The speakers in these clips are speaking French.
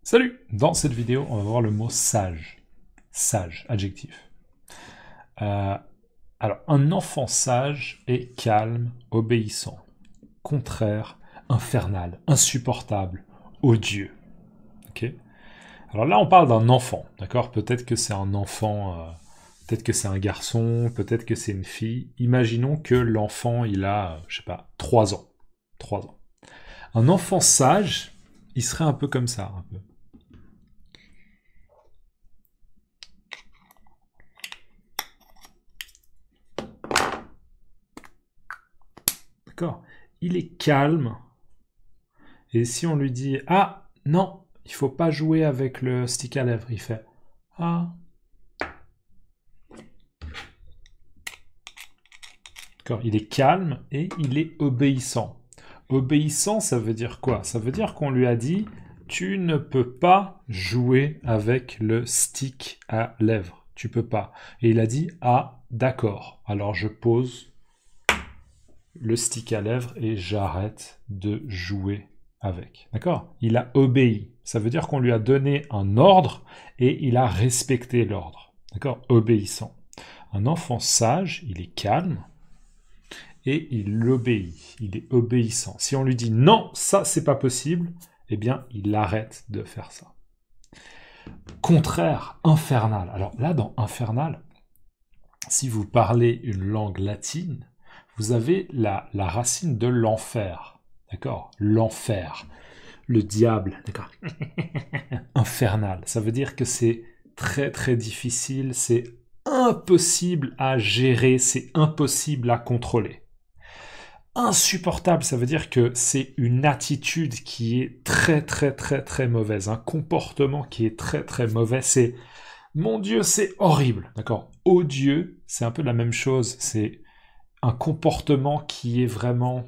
Salut! Dans cette vidéo, on va voir le mot sage. Sage, adjectif. Euh, alors, un enfant sage est calme, obéissant, contraire, infernal, insupportable, odieux. Ok? Alors là, on parle d'un enfant, d'accord? Peut-être que c'est un enfant, peut-être que c'est un garçon, peut-être que c'est une fille. Imaginons que l'enfant, il a, je sais pas, 3 ans. 3 ans. Un enfant sage, il serait un peu comme ça, un peu. D'accord? Il est calme. Et si on lui dit ah non, il faut pas jouer avec le stick à lèvres, il fait ah. D'accord? Il est calme et il est obéissant. Obéissant, ça veut dire quoi? Ça veut dire qu'on lui a dit tu ne peux pas jouer avec le stick à lèvres. Tu peux pas. Et il a dit ah d'accord. Alors je pose le stick à lèvres et j'arrête de jouer avec. D'accord? Il a obéi. Ça veut dire qu'on lui a donné un ordre et il a respecté l'ordre. D'accord? Obéissant. Un enfant sage, il est calme et il obéit. Il est obéissant. Si on lui dit non, ça c'est pas possible, eh bien il arrête de faire ça. Contraire, infernal. Alors là, dans infernal, si vous parlez une langue latine, vous avez la racine de l'enfer. D'accord? L'enfer. Le diable. D'accord? Infernal. Ça veut dire que c'est très très difficile, c'est impossible à gérer, c'est impossible à contrôler. Insupportable, ça veut dire que c'est une attitude qui est très très très très mauvaise, un comportement qui est très très mauvais, c'est mon Dieu, c'est horrible, d'accord? Odieux, c'est un peu la même chose, c'est un comportement qui est vraiment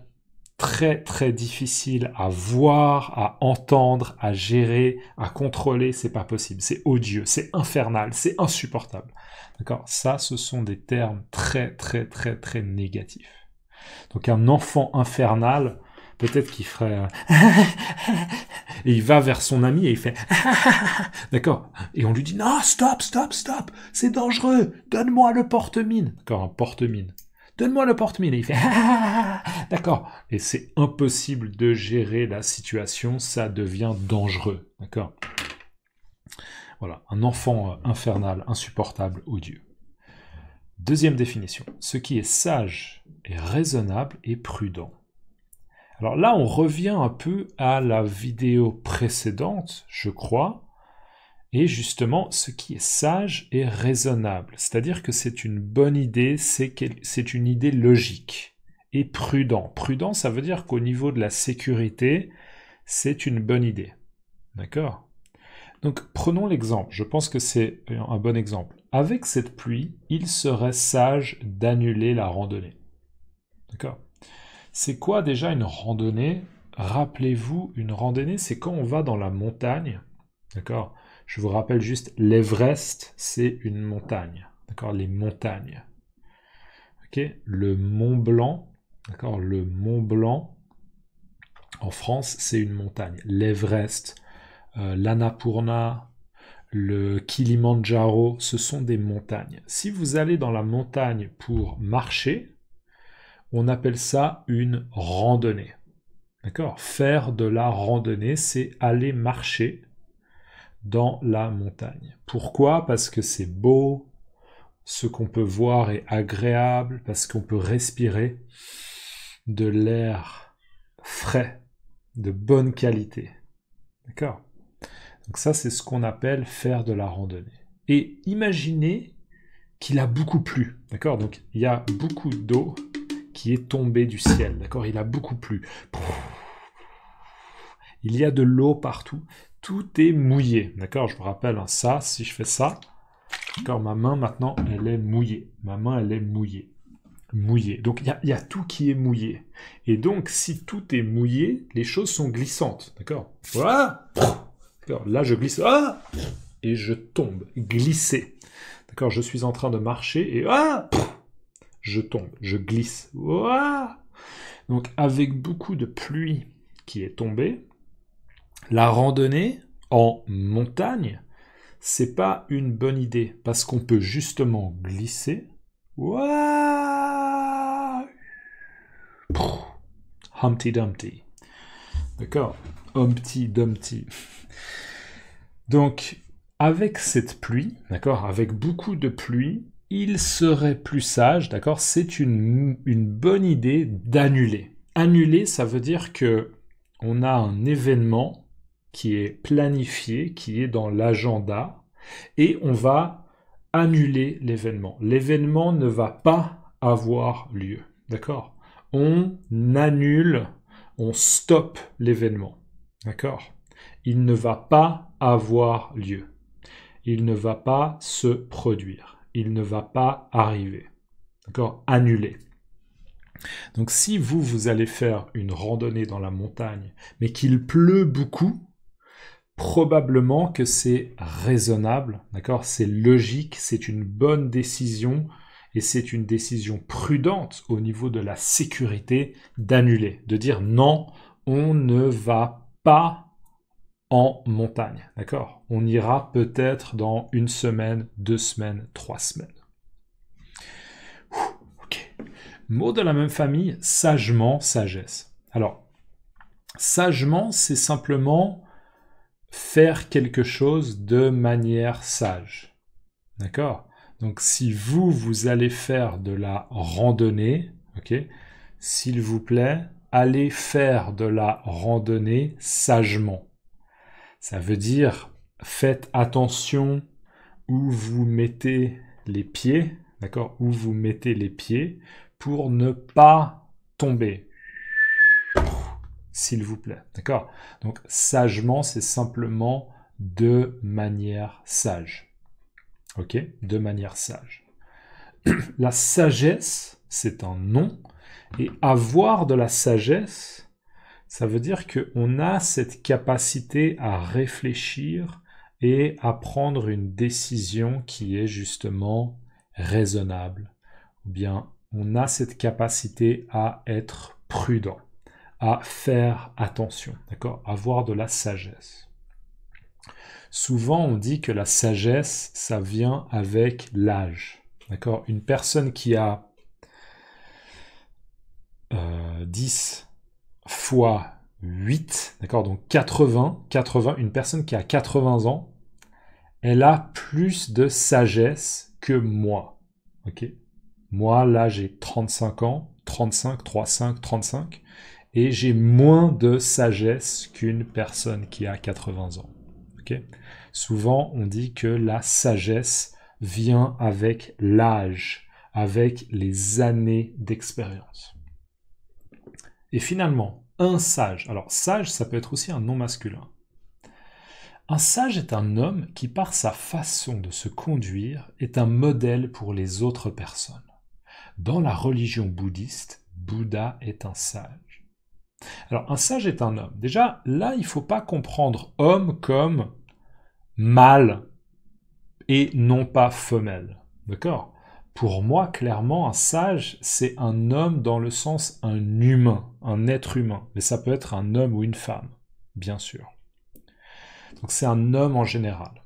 très très difficile à voir, à entendre, à gérer, à contrôler, c'est pas possible, c'est odieux, c'est infernal, c'est insupportable. D'accord? Ça, ce sont des termes très très très très négatifs. Donc un enfant infernal, peut-être qu'il ferait et il va vers son ami et il fait d'accord, et on lui dit non, stop, stop, stop, c'est dangereux, donne-moi le porte-mine. D'accord, un porte-mine. Donne-moi le porte-mine. Et il fait d'accord. Et c'est impossible de gérer la situation, ça devient dangereux. D'accord. Voilà, un enfant infernal, insupportable, odieux. Deuxième définition. Ce qui est sage est raisonnable et prudent. Alors là, on revient un peu à la vidéo précédente, je crois. Et justement, ce qui est sage est raisonnable. C'est-à-dire que c'est une bonne idée, c'est une idée logique. Et prudent. Prudent, ça veut dire qu'au niveau de la sécurité, c'est une bonne idée. D'accord? Donc prenons l'exemple. Je pense que c'est un bon exemple. Avec cette pluie, il serait sage d'annuler la randonnée. D'accord? C'est quoi déjà une randonnée? Rappelez-vous, une randonnée, c'est quand on va dans la montagne. D'accord? Je vous rappelle juste, l'Everest, c'est une montagne. D'accord? Les montagnes. Ok? Le Mont Blanc, d'accord? Le Mont Blanc, en France, c'est une montagne. L'Everest, l'Annapurna, le Kilimandjaro, ce sont des montagnes. Si vous allez dans la montagne pour marcher, on appelle ça une randonnée. D'accord? Faire de la randonnée, c'est aller marcher dans la montagne. Pourquoi? Parce que c'est beau, ce qu'on peut voir est agréable, parce qu'on peut respirer de l'air frais, de bonne qualité. D'accord? Donc ça, c'est ce qu'on appelle faire de la randonnée. Et imaginez qu'il a beaucoup plu. D'accord? Donc il y a beaucoup d'eau qui est tombée du ciel. D'accord? Il a beaucoup plu. Il y a de l'eau partout. Tout est mouillé. D'accord? Je vous rappelle, hein, ça, si je fais ça, d'accord, ma main maintenant, elle est mouillée. Ma main, elle est mouillée. Mouillée. Donc il y a tout qui est mouillé. Et donc, si tout est mouillé, les choses sont glissantes. D'accord? Voilà. D'accord? Là, je glisse. Ah, et je tombe. Glisser. D'accord? Je suis en train de marcher et ah, je tombe. Je glisse. Ah. Donc, avec beaucoup de pluie qui est tombée, la randonnée, en montagne, c'est pas une bonne idée parce qu'on peut justement glisser. Ouah, Humpty Dumpty. D'accord? Humpty Dumpty. Donc, avec cette pluie, d'accord, avec beaucoup de pluie, il serait plus sage, d'accord, c'est une bonne idée d'annuler. Annuler, ça veut dire que on a un événement qui est planifié, qui est dans l'agenda, et on va annuler l'événement. L'événement ne va pas avoir lieu, d'accord? On annule, on stoppe l'événement, d'accord? Il ne va pas avoir lieu. Il ne va pas se produire. Il ne va pas arriver. D'accord? Annuler. Donc si vous allez faire une randonnée dans la montagne, mais qu'il pleut beaucoup, probablement que c'est raisonnable, d'accord? C'est logique, c'est une bonne décision et c'est une décision prudente au niveau de la sécurité d'annuler, de dire non, on ne va pas en montagne, d'accord? On ira peut-être dans 1 semaine, 2 semaines, 3 semaines. Ok. Mot de la même famille, sagement, sagesse. Alors, sagement, c'est simplement faire quelque chose de manière sage. D'accord? Donc, si vous allez faire de la randonnée, ok, s'il vous plaît, allez faire de la randonnée sagement. Ça veut dire, faites attention où vous mettez les pieds, d'accord? Où vous mettez les pieds pour ne pas tomber. S'il vous plaît, d'accord? Donc, sagement, c'est simplement de manière sage. Ok? De manière sage. La sagesse, c'est un nom, et avoir de la sagesse, ça veut dire qu'on a cette capacité à réfléchir et à prendre une décision qui est justement raisonnable. Ou bien, on a cette capacité à être prudent, à faire attention, d'accord? Avoir de la sagesse. Souvent, on dit que la sagesse, ça vient avec l'âge, d'accord? Une personne qui a 10 fois 8, d'accord, donc 80, une personne qui a 80 ans, elle a plus de sagesse que moi, ok? Moi, là, j'ai 35 ans, 35, 35, et j'ai moins de sagesse qu'une personne qui a 80 ans, ok? Souvent, on dit que la sagesse vient avec l'âge, avec les années d'expérience. Et finalement, un sage. Alors, sage, ça peut être aussi un nom masculin. Un sage est un homme qui, par sa façon de se conduire, est un modèle pour les autres personnes. Dans la religion bouddhiste, Bouddha est un sage. Alors, un sage est un homme. Déjà, là, il ne faut pas comprendre homme comme mâle et non pas femelle. D'accord? Pour moi, clairement, un sage, c'est un homme dans le sens un humain, un être humain. Mais ça peut être un homme ou une femme, bien sûr. Donc c'est un homme en général.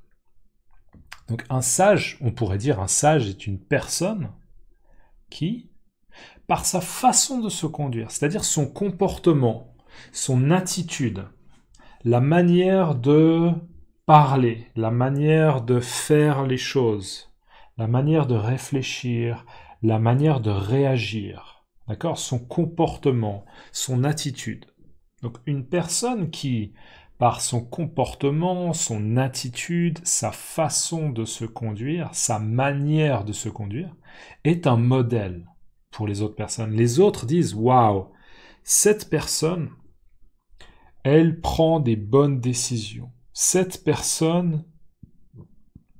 Donc un sage, on pourrait dire un sage est une personne qui, par sa façon de se conduire, c'est-à-dire son comportement, son attitude, la manière de parler, la manière de faire les choses, la manière de réfléchir, la manière de réagir, d'accord? Son comportement, son attitude. Donc une personne qui, par son comportement, son attitude, sa façon de se conduire, sa manière de se conduire, est un modèle pour les autres personnes. Les autres disent, waouh, cette personne, elle prend des bonnes décisions. Cette personne,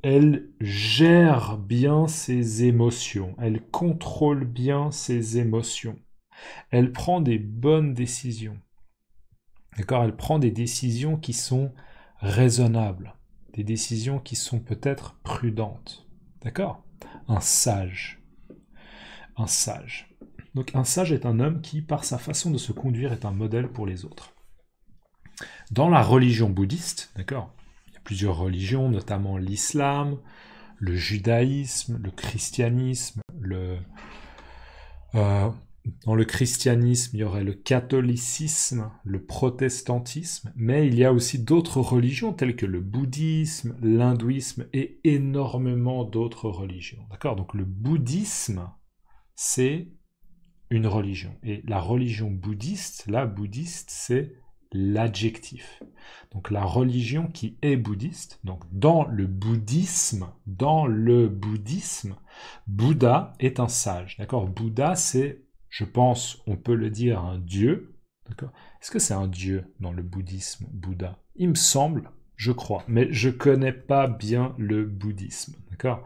elle gère bien ses émotions, elle contrôle bien ses émotions, elle prend des bonnes décisions. D'accord? Elle prend des décisions qui sont raisonnables, des décisions qui sont peut-être prudentes. D'accord? Un sage. Un sage. Donc un sage est un homme qui, par sa façon de se conduire, est un modèle pour les autres. Dans la religion bouddhiste, d'accord, plusieurs religions, notamment l'islam, le judaïsme, le christianisme, dans le christianisme, il y aurait le catholicisme, le protestantisme, mais il y a aussi d'autres religions telles que le bouddhisme, l'hindouisme et énormément d'autres religions. D'accord? Donc le bouddhisme, c'est une religion. Et la religion bouddhiste, c'est l'adjectif. Donc la religion qui est bouddhiste, donc dans le bouddhisme, Bouddha est un sage. D'accord? Bouddha, c'est, je pense, on peut le dire, un dieu. D'accord? Est-ce que c'est un dieu dans le bouddhisme, Bouddha? Il me semble, je crois, mais je connais pas bien le bouddhisme. D'accord?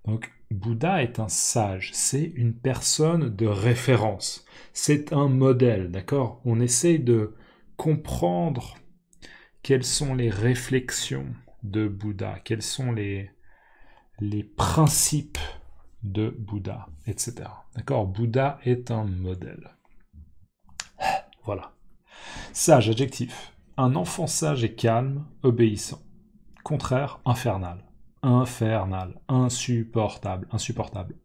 Donc Bouddha est un sage, c'est une personne de référence, c'est un modèle, d'accord? On essaye de comprendre quelles sont les réflexions de Bouddha, quels sont les principes de Bouddha, etc. D'accord? Bouddha est un modèle. Voilà. Sage, adjectif. Un enfant sage et calme, obéissant. Contraire, infernal. Infernal, insupportable,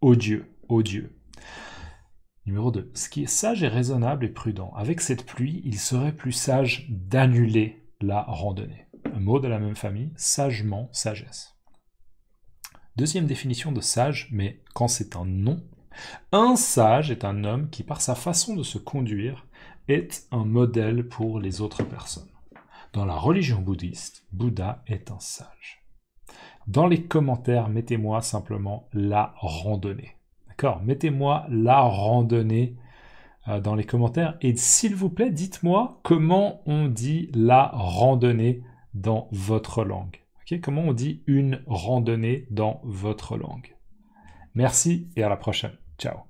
odieux, odieux. Numéro 2. Ce qui est sage et raisonnable et prudent. Avec cette pluie, il serait plus sage d'annuler la randonnée. Un mot de la même famille, sagement, sagesse. Deuxième définition de sage, mais quand c'est un nom. Un sage est un homme qui, par sa façon de se conduire, est un modèle pour les autres personnes. Dans la religion bouddhiste, Bouddha est un sage. Dans les commentaires, mettez-moi simplement la randonnée. D'accord? Mettez-moi la randonnée dans les commentaires. Et s'il vous plaît, dites-moi comment on dit la randonnée dans votre langue. Okay? Comment on dit une randonnée dans votre langue. Merci et à la prochaine. Ciao.